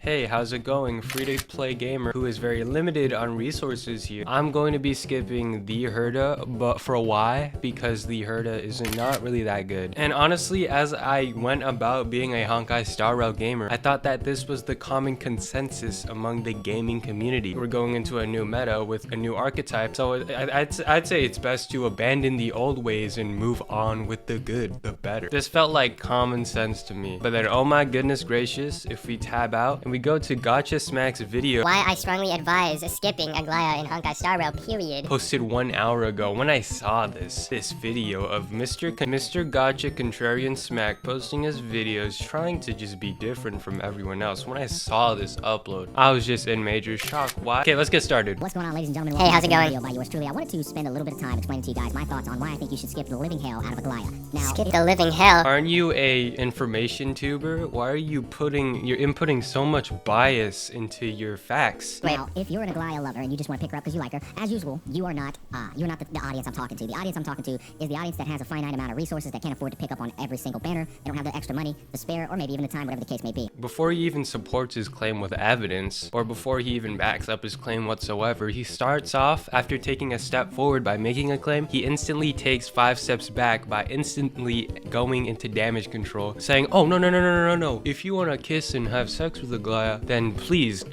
Hey, how's it going? Free-to-play gamer who is very limited on resources here. I'm going to be skipping the Herda, but for why? Because the Herda is not really that good. And honestly, as I went about being a Honkai Star Rail gamer, I thought that this was the common consensus among the gaming community. We're going into a new meta with a new archetype, so I'd say it's best to abandon the old ways and move on with the good, the better. This felt like common sense to me. But then, oh my goodness gracious, if we tab out and we go to Gacha Smack's video, why I strongly advise skipping Aglaea in Honkai Star Rail, period. Posted 1 hour ago, when I saw this video of Mr. Gacha Contrarian Smack posting his videos trying to just be different from everyone else. When I saw this upload, I was just in major shock. Why? Okay, let's get started. What's going on, ladies and gentlemen? Hey, how's it going? By yours truly. I wanted to spend a little bit of time explaining to you guys my thoughts on why I think you should skip the living hell out of Aglaea. Now, skip the living hell? Aren't you a information tuber? Why are you inputting so much bias into your facts? Well, if you're an Aglaea lover and you just want to pick her up because you like her, as usual, you're not the audience I'm talking to. The audience I'm talking to is the audience that has a finite amount of resources that can't afford to pick up on every single banner. They don't have the extra money to spare, or maybe even the time, whatever the case may be. Before he even supports his claim with evidence, or before he even backs up his claim whatsoever, he starts off, after taking a step forward by making a claim, he instantly takes 5 steps back by instantly going into damage control, saying, oh, no. If you want to kiss and have sex with Aglaea, then please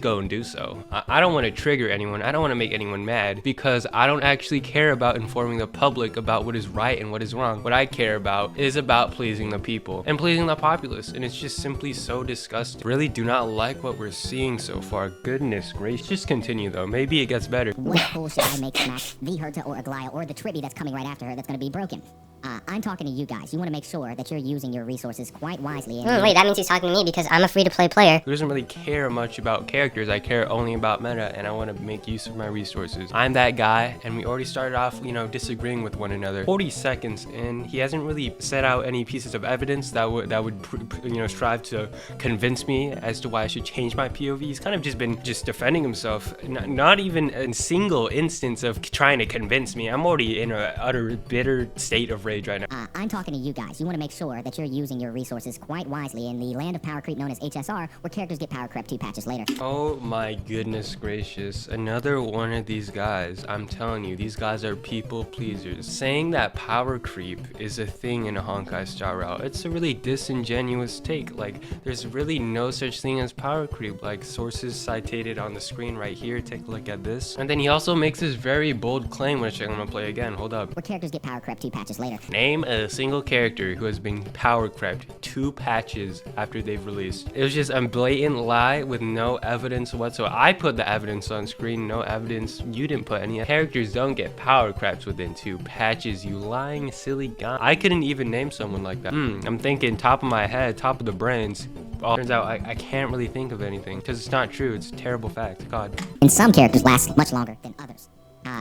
go and do so. I don't want to trigger anyone. I don't want to make anyone mad, because I don't actually care about informing the public about what is right and what is wrong. What I care about is about pleasing the people and pleasing the populace, and it's just simply so disgusting. Really do not like what we're seeing so far. Goodness gracious. Just continue though. Maybe it gets better. What pool should I make Smack, the Herta or Aglaea, or the Tribby that's coming right after her that's going to be broken? I'm talking to you guys. You want to make sure that you're using your resources quite wisely. Wait, that means he's talking to me because I'm a free-to-play player. Who doesn't really care much about characters. I care only about meta, and I want to make use of my resources. I'm that guy, and we already started off, disagreeing with one another. 40 seconds in, he hasn't really set out any pieces of evidence that would strive to convince me as to why I should change my POV. He's kind of just been defending himself. Not even a single instance of trying to convince me. I'm already in an utter bitter state of rage right now. I'm talking to you guys. You want to make sure that you're using your resources quite wisely in the land of power creep known as HSR, where characters get power crept 2 patches later. Oh my goodness gracious. Another one of these guys. I'm telling you, these guys are people pleasers. Saying that power creep is a thing in a Honkai Star Rail, it's a really disingenuous take. Like, there's really no such thing as power creep. Like, sources cited on the screen right here. Take a look at this. And then he also makes this very bold claim, which I'm gonna play again. Hold up. Where characters get power crept 2 patches later. Name a single character who has been power crept 2 patches after they've released. It was just a blatant lie with no evidence whatsoever. I put the evidence on screen, no evidence. You didn't put any. Characters don't get power crept within 2 patches, you lying silly guy. I couldn't even name someone like that. I'm thinking top of my head, top of the brains. Turns out I can't really think of anything, because it's not true. It's a terrible fact. God. And some characters last much longer than others.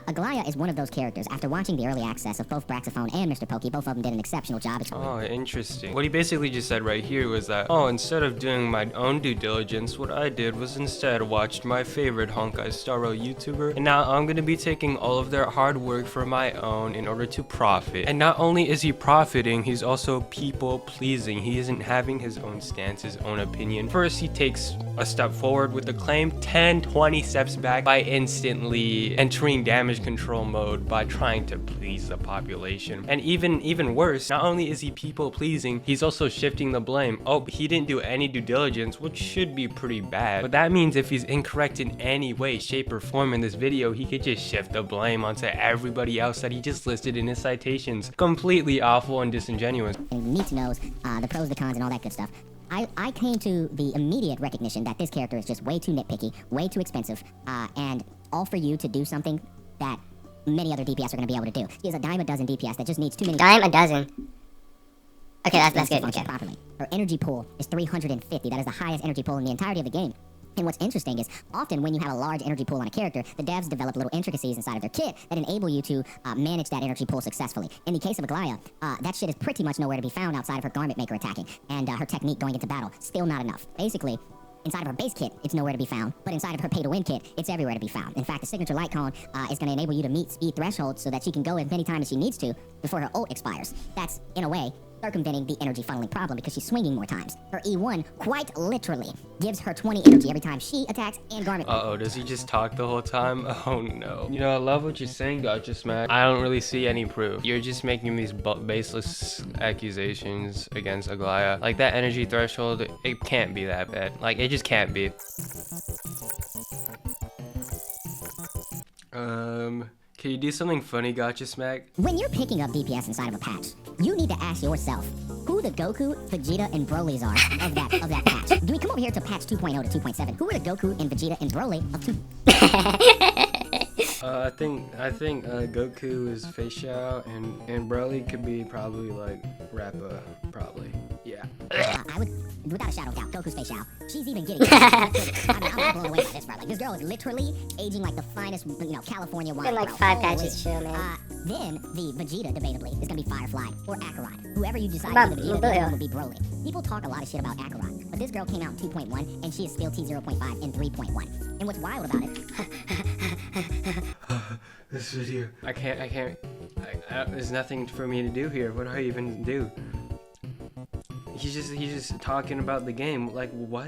Aglaea is one of those characters. After watching the early access of both Braxophone and Mr. Pokey, both of them did an exceptional job. Oh, interesting. What he basically just said right here was that, instead of doing my own due diligence, what I did was instead watched my favorite Honkai Star Rail YouTuber, and now I'm going to be taking all of their hard work for my own in order to profit. And not only is he profiting, he's also people pleasing. He isn't having his own stance, his own opinion. First, he takes a step forward with the claim, 10-20 steps back by instantly entering damage control mode by trying to please the population. And even worse, not only is he people pleasing, he's also shifting the blame. Oh, he didn't do any due diligence, which should be pretty bad. But that means if he's incorrect in any way, shape, or form in this video, he could just shift the blame onto everybody else that he just listed in his citations. Completely awful and disingenuous. And need to know the pros, the cons, and all that good stuff. I came to the immediate recognition that this character is just way too nitpicky, way too expensive, and all for you to do something that many other DPS are going to be able to do. She has a dime a dozen DPS that just needs too many. Dime a dozen? Okay, that's good. Okay. Properly. Her energy pool is 350. That is the highest energy pool in the entirety of the game. And what's interesting is, often when you have a large energy pool on a character, the devs develop little intricacies inside of their kit that enable you to manage that energy pool successfully. In the case of Aglaea, that shit is pretty much nowhere to be found outside of her garment maker attacking, and her technique going into battle. Still not enough. Basically, inside of her base kit, it's nowhere to be found, but inside of her pay-to-win kit, it's everywhere to be found. In fact, the signature light cone is going to enable you to meet speed thresholds so that she can go as many times as she needs to before her ult expires. That's, in a way, circumventing the energy funneling problem because she's swinging more times. Her E1 quite literally gives her 20 energy every time she attacks and garment. Uh-oh, does he just talk the whole time? Oh no. You know, I love what you're saying, Gacha Smack. I don't really see any proof. You're just making these baseless accusations against Aglaea. Like, that energy threshold, it can't be that bad. Like, it just can't be. Can you do something funny, Gacha Smack? When you're picking up DPS inside of a patch, you need to ask yourself who the Goku, Vegeta, and Broly's are of that patch. Do we come over here to patch 2.0 to 2.7? Who are the Goku and Vegeta and Broly of 2? I think Goku is Facial and Broly could be probably like Rappa, probably. Yeah. I would, without a shadow of doubt, Goku's Facial. She's even getting. I'm blown away by this, bro. Like, this girl is literally aging like the finest, California wine. Been like bro. 5 Holy patches, chill, man. Then the Vegeta, debatably, is gonna be Firefly or Akarat. Whoever you decide Mom, to be, the Blue. other one will be Broly. People talk a lot of shit about Akarat, but this girl came out in 2.1 and she is still T0.5 in 3.1. And what's wild about it? This video. I can't. There's nothing for me to do here. What do I even do? He's just talking about the game. Like, what?